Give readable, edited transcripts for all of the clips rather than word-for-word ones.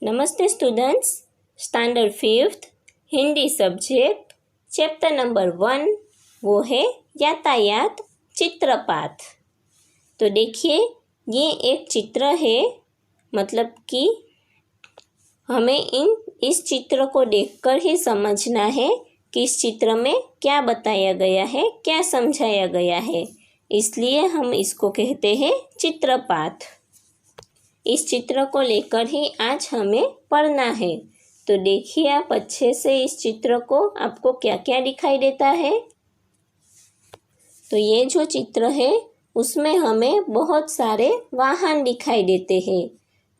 नमस्ते students. Standard 5th Hindi subject chapter number 1 वो है यातायात चित्रपाठ। तो देखिए ये एक चित्र है, मतलब कि हमें इस चित्र को देखकर ही समझना है कि इस चित्र में क्या बताया गया है, क्या समझाया गया है। इसलिए हम इसको कहते हैं चित्रपाठ। इस चित्र को लेकर ही आज हमें पढ़ना है। तो देखिए आप अच्छे से इस चित्र को, आपको क्या क्या दिखाई देता है। तो ये जो चित्र है उसमें हमें बहुत सारे वाहन दिखाई देते हैं।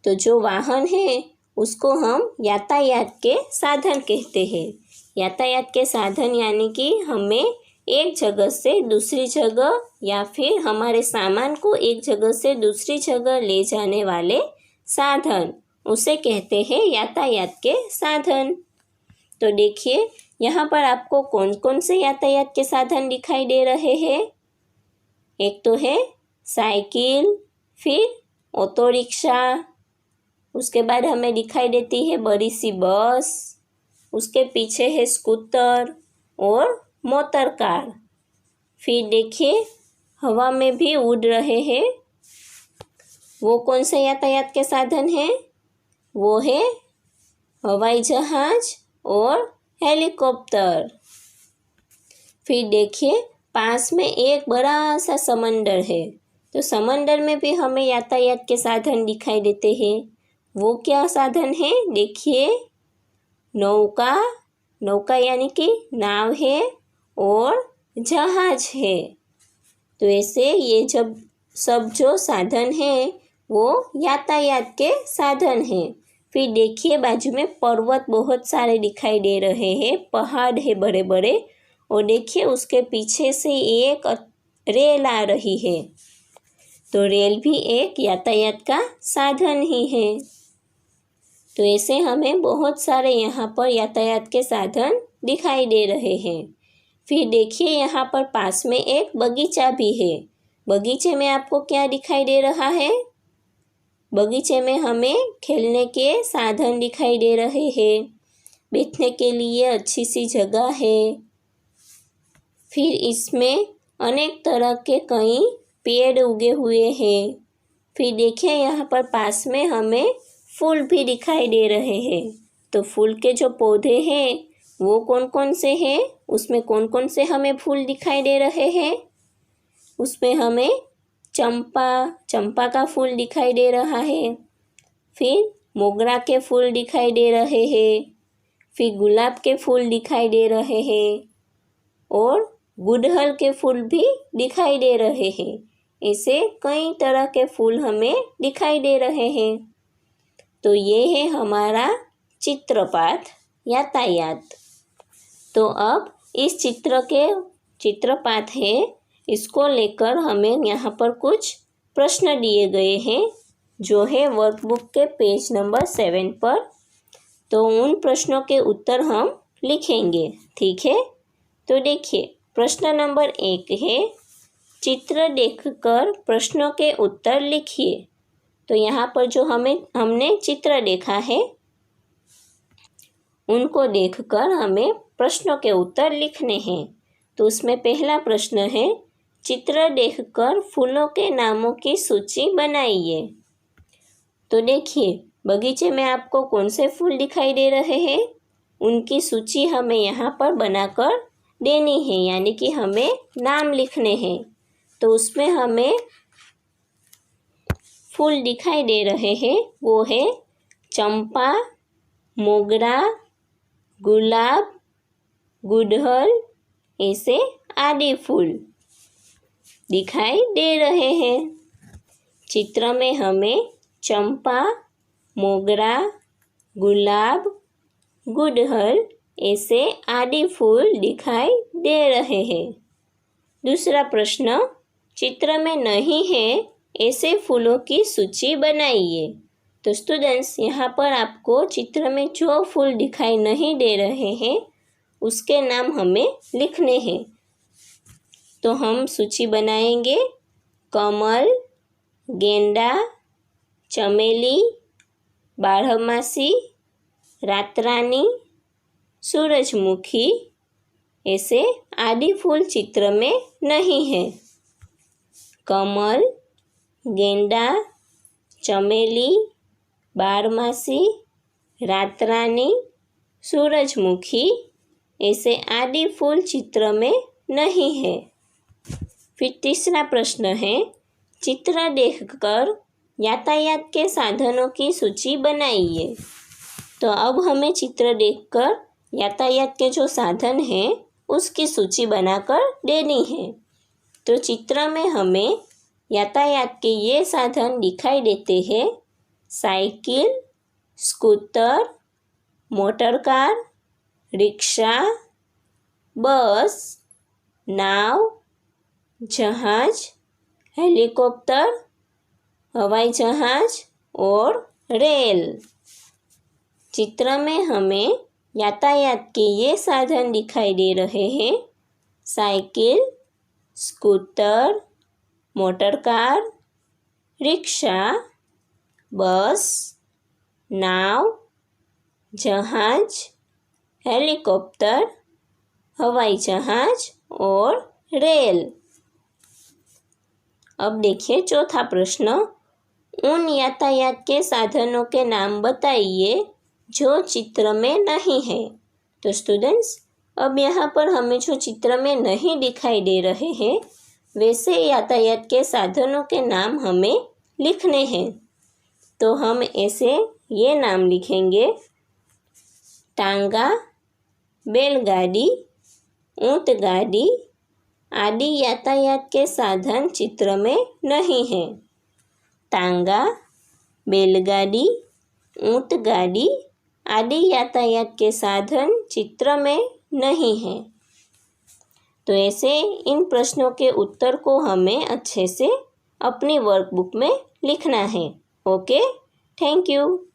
तो जो वाहन है उसको हम यातायात के साधन कहते हैं। यातायात के साधन यानी कि हमें एक जगह से दूसरी जगह या फिर हमारे सामान को एक जगह से दूसरी जगह ले जाने वाले साधन, उसे कहते हैं यातायात के साधन। तो देखिए यहाँ पर आपको कौन कौन से यातायात के साधन दिखाई दे रहे हैं। एक तो है साइकिल, फिर ऑटो रिक्शा, उसके बाद हमें दिखाई देती है बड़ी सी बस, उसके पीछे है स्कूटर और मोटर कार। फिर देखिए हवा में भी उड़ रहे हैं। वो कौन से यातायात के साधन हैं? वो है हवाई जहाज और हेलीकॉप्टर। फिर देखिए पास में एक बड़ा सा समंदर है, तो समंदर में भी हमें यातायात के साधन दिखाई देते हैं। वो क्या साधन है? देखिए नौका, नौका यानी कि नाव है और जहाज है। तो ऐसे ये जब सब जो साधन है वो यातायात के साधन हैं। फिर देखिए बाजू में पर्वत बहुत सारे दिखाई दे रहे हैं, पहाड़ है बड़े बड़े, और देखिए उसके पीछे से एक रेल आ रही है। तो रेल भी एक यातायात का साधन ही है। तो ऐसे हमें बहुत सारे यहाँ पर यातायात के साधन दिखाई दे रहे हैं। फिर देखिए यहाँ पर पास में एक बगीचा भी है। बगीचे में आपको क्या दिखाई दे रहा है? बगीचे में हमें खेलने के साधन दिखाई दे रहे हैं, बैठने के लिए अच्छी सी जगह है। फिर इसमें अनेक तरह के कई पेड़ उगे हुए हैं। फिर देखिए यहाँ पर पास में हमें फूल भी दिखाई दे रहे हैं। तो फूल के जो पौधे हैं वो कौन कौन से हैं? उसमें कौन कौन से हमें फूल दिखाई दे रहे हैं? उसमें हमें चंपा का फूल दिखाई दे रहा है। फिर मोगरा के फूल दिखाई दे रहे हैं। फिर गुलाब के फूल दिखाई दे रहे हैं और गुड़हल के फूल भी दिखाई दे रहे हैं। ऐसे कई तरह के फूल हमें दिखाई दे रहे हैं। तो ये है हमारा चित्रपाठ यातायात। तो अब इस चित्रपाठ है, इसको लेकर हमें यहाँ पर कुछ प्रश्न दिए गए हैं जो है वर्कबुक के पेज नंबर 7 पर। तो उन प्रश्नों के उत्तर हम लिखेंगे, ठीक है। तो देखिए प्रश्न नंबर 1 है, चित्र देखकर प्रश्नों के उत्तर लिखिए। तो यहाँ पर जो हमने चित्र देखा है उनको देखकर हमें प्रश्नों के उत्तर लिखने हैं। तो उसमें पहला प्रश्न है, चित्र देखकर फूलों के नामों की सूची बनाइए। तो देखिए बगीचे में आपको कौन से फूल दिखाई दे रहे हैं, उनकी सूची हमें यहाँ पर बनाकर देनी है, यानी कि हमें नाम लिखने हैं। तो उसमें हमें फूल दिखाई दे रहे हैं, वो है चंपा, मोगरा, गुलाब, गुड़हल, ऐसे आदि फूल दिखाई दे रहे हैं। चित्र में हमें चंपा, मोगरा, गुलाब, गुड़हल ऐसे आदि फूल दिखाई दे रहे हैं। दूसरा प्रश्न, चित्र में नहीं है ऐसे फूलों की सूची बनाइए। तो स्टूडेंट्स यहाँ पर आपको चित्र में जो फूल दिखाई नहीं दे रहे हैं उसके नाम हमें लिखने हैं। तो हम सूची बनाएंगे, कमल, गेंदा, चमेली, बारहमासी, रातरानी, सूरजमुखी ऐसे आदि फूल चित्र में नहीं है। कमल, गेंदा, चमेली, बारहमासी, रातरानी, सूरजमुखी ऐसे आदि फूल चित्र में नहीं है। फिर तीसरा प्रश्न है, चित्र देखकर यातायात के साधनों की सूची बनाइए। तो अब हमें चित्र देखकर यातायात के जो साधन हैं उसकी सूची बनाकर देनी है। तो चित्र में हमें यातायात के ये साधन दिखाई देते हैं, cycle, scooter, motor car, rickshaw, बस, नाव, जहाज, हेलीकॉप्टर, हवाई जहाज और रेल। चित्र में हमें यातायात के ये साधन दिखाई दे रहे हैं, cycle, scooter, motor car, rickshaw, बस, नाव, जहाज, हेलीकॉप्टर, हवाई जहाज और रेल। अब देखिए चौथा प्रश्न, उन यातायात के साधनों के नाम बताइए जो चित्र में नहीं है। तो स्टूडेंट्स, अब यहाँ पर हमें जो चित्र में नहीं दिखाई दे रहे हैं वैसे यातायात के साधनों के नाम हमें लिखने हैं। तो हम ऐसे ये नाम लिखेंगे, टांगा, बैलगाड़ी, ऊंटगाड़ी आदि यातायात के साधन चित्र में नहीं हैं। टांगा, बैलगाड़ी, ऊंटगाड़ी आदि यातायात के साधन चित्र में नहीं हैं। तो ऐसे इन प्रश्नों के उत्तर को हमें अच्छे से अपनी वर्कबुक में लिखना है। Okay, thank you.